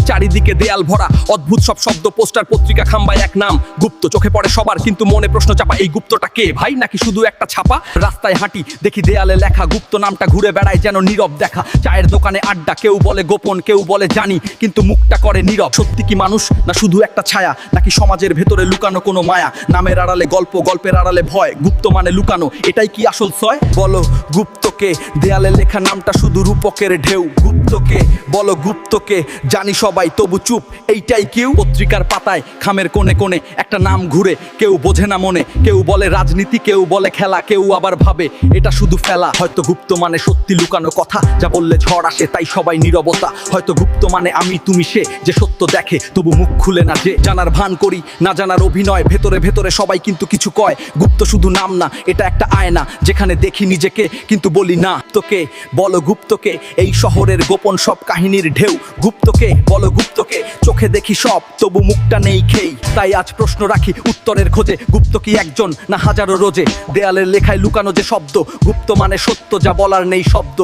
চারিদিকে দেয়াল ভরা অদ্ভুত সব শব্দ, পোস্টার পত্রিকা খাম্বায় এক নাম গুপ্ত। চোখে পড়ে সবার, কিন্তু মনে প্রশ্ন চাপা, এই গুপ্তটা কে ভাই, নাকি শুধু একটা ছাপা? রাস্তায় হাঁটি, দেখি দেয়ালে লেখা গুপ্ত নামটা ঘুরে বেড়ায় যেন নীরব দেখা। চায়ের দোকানে আড্ডা, কেউ বলে গোপন, কেউ বলে জানি, কিন্তু মুখটা করে নীরব। সত্যি কি মানুষ, না শুধু একটা ছায়া, নাকি সমাজের ভেতরে লুকানো কোনো মায়া? নামের আড়ালে গল্প, গল্পের আড়ালে ভয়, গুপ্ত মানে লুকানো, এটাই কি আসল সয়? বলো গুপ্তকে, দেয়ালে লেখা নামটা শুধু রূপকের ঢেউ। গুপ্তকে বলো, গুপ্তকে জানি সবাই তবু চুপ, এইটাই কেউ? পত্রিকার পাতায় খামের কোণে কোণে একটা নাম ঘুরে, কেউ বোঝে না মনে, কেউ বলে রাজনীতি, কেউ বলে খেলা, কেউ আবার ভাবে এটা শুধু ফেলা। হয়তো গুপ্ত মানে সত্যি লুকানো কথা, যা বললে ঝড় আসে তাই সবাই নীরবতা। হয়তো গুপ্ত মানে আমি তুমি সে, যে সত্য দেখে তবু মুখ খুলে না, যে জানার ভান করি না জানার অভিনয়, ভেতরে ভেতরে সবাই কিন্তু কিছু কয়। গুপ্ত শুধু নাম না, এটা একটা আয়না, যেখানে দেখি নিজেকে কিন্তু বলি না। তোকে বলো গুপ্তকে, এই শহরের গোপন সব কাহিনীর ঢেউ। গুপ্তকে বলো, গুপ্তকে চোখে দেখি সব তবু মুখটা নেই খেই। তাই আজ প্রশ্ন রাখি উত্তরের খোঁজে, গুপ্ত কি একজন না হাজারো রোজে? দেয়ালের লেখায় লুকানো যে শব্দ, গুপ্ত মানে সত্য যা বলার নেই শব্দ।